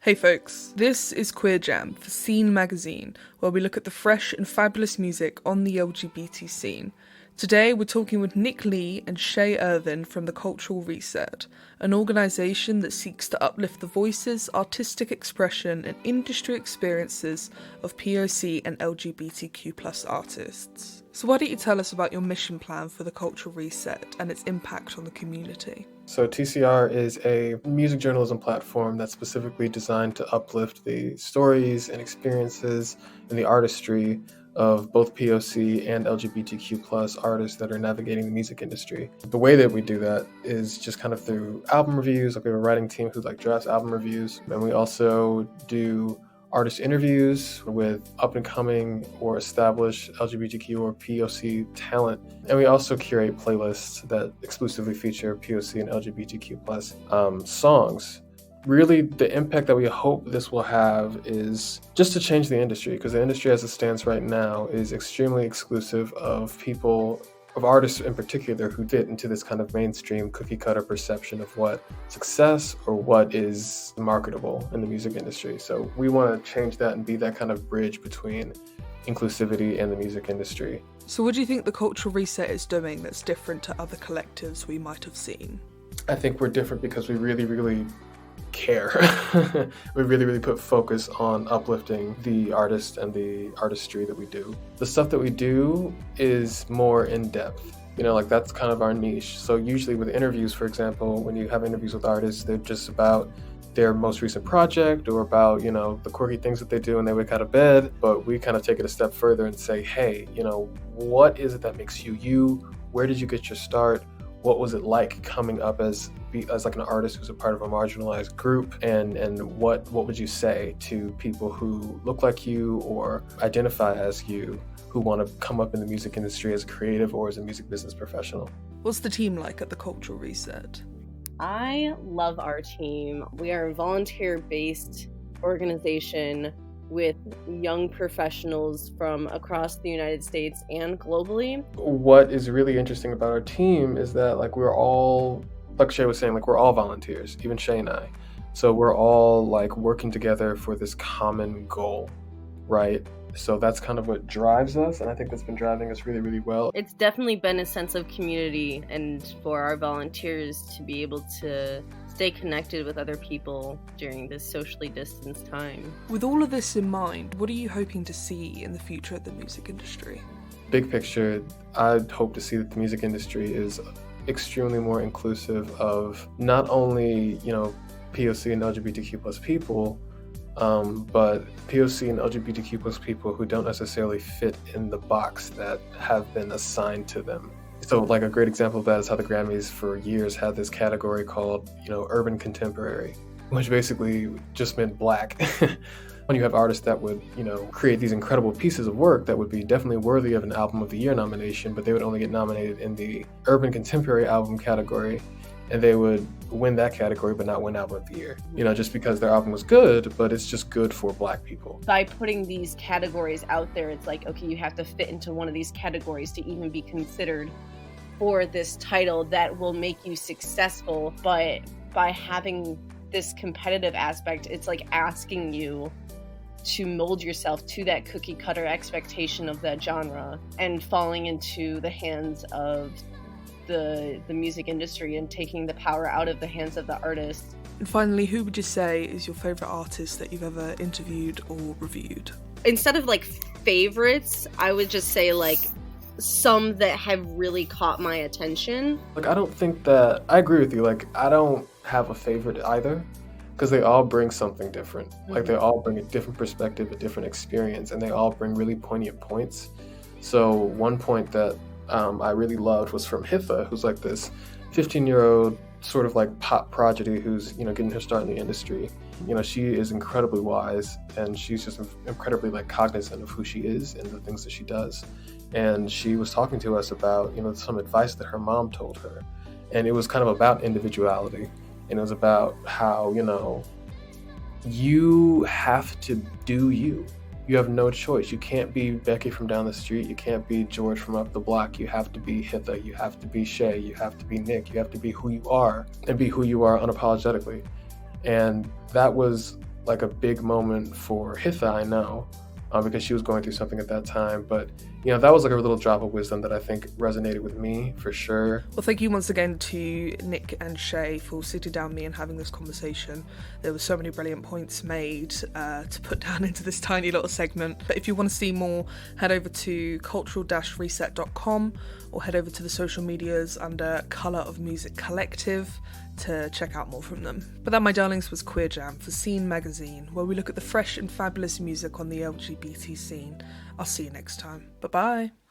Hey folks, this is Queer Jam for Scene Magazine, where we look at the fresh and fabulous music on the LGBT scene. Today we're talking with Nick Lee and Shay Irvin from the Cultural Reset, an organisation that seeks to uplift the voices, artistic expression and industry experiences of POC and LGBTQ+ artists. So why don't you tell us about your mission plan for the Cultural Reset and its impact on the community? So TCR is a music journalism platform that's specifically designed to uplift the stories and experiences and the artistry of both POC and LGBTQ+ artists that are navigating the music industry. The way that we do that is just kind of through album reviews. Like we have a writing team who drafts album reviews, and we also do artist interviews with up-and-coming or established LGBTQ or POC talent. And we also curate playlists that exclusively feature POC and LGBTQ+ songs. Really, the impact that we hope this will have is just to change the industry, because the industry as it stands right now is extremely exclusive of people, of artists in particular, who fit into this kind of mainstream cookie cutter perception of what success or what is marketable in the music industry. So we want to change that and be that kind of bridge between inclusivity and the music industry. So what do you think the Cultural Reset is doing that's different to other collectives we might have seen? I think we're different because we really care. We really put focus on uplifting the artist and the artistry that we do. The stuff that we do is more in depth. That's kind of our niche. So usually with interviews, for example, when you have interviews with artists, they're just about their most recent project or about, the quirky things that they do when they wake out of bed. But we kind of take it a step further and say, hey, what is it that makes you you? Where did you get your start? What was it like coming up as like an artist who's a part of a marginalized group, and what would you say to people who look like you or identify as you, who want to come up in the music industry as a creative or as a music business professional? What's the team like at the Cultural Reset? I love our team. We are a volunteer-based organization with young professionals from across the United States and globally. What is really interesting about our team is that we're all, like Shay was saying, we're all volunteers, even Shay and I. So we're all working together for this common goal, right? So that's kind of what drives us, and I think that's been driving us really well. It's definitely been a sense of community, and for our volunteers to be able to stay connected with other people during this socially distanced time. With all of this in mind, what are you hoping to see in the future of the music industry? Big picture, I'd hope to see that the music industry is extremely more inclusive of not only, POC and LGBTQ+ people, but POC and LGBTQ+ people who don't necessarily fit in the box that have been assigned to them. So a great example of that is how the Grammys for years had this category called, urban contemporary, which basically just meant black. When you have artists that would, create these incredible pieces of work that would be definitely worthy of an Album of the Year nomination, but they would only get nominated in the urban contemporary album category, and they would win that category but not win Album of the Year, just because their album was good, but it's just good for black people. By putting these categories out there, it's okay, you have to fit into one of these categories to even be considered for this title that will make you successful. But by having this competitive aspect, it's asking you to mold yourself to that cookie cutter expectation of that genre and falling into the hands of the music industry and taking the power out of the hands of the artist. And finally, who would you say is your favourite artist that you've ever interviewed or reviewed? Instead of favorites, I would just say some that have really caught my attention. I don't think that, I agree with you, I don't have a favorite either, because they all bring something different. They all bring a different perspective, a different experience, and they all bring really poignant points. So one point that I really loved was from Hitha, who's this 15-year-old sort of pop prodigy who's, getting her start in the industry. She is incredibly wise, and she's just incredibly cognizant of who she is and the things that she does. And she was talking to us about, some advice that her mom told her. And it was kind of about individuality. And it was about how, you have to do you. You have no choice. You can't be Becky from down the street. You can't be George from up the block. You have to be Hitha. You have to be Shay. You have to be Nick. You have to be who you are and be who you are unapologetically. And that was like a big moment for Hitha, I know, because she was going through something at that time. But, that was like a little drop of wisdom that I think resonated with me for sure. Well, thank you once again to Nick and Shay for sitting down with me and having this conversation. There were so many brilliant points made to put down into this tiny little segment. But if you want to see more, head over to cultural-reset.com or head over to the social medias under Colour of Music Collective to check out more from them. But that, my darlings, was Queer Jam for Scene Magazine, where we look at the fresh and fabulous music on the LGBT scene. I'll see you next time. Bye-bye.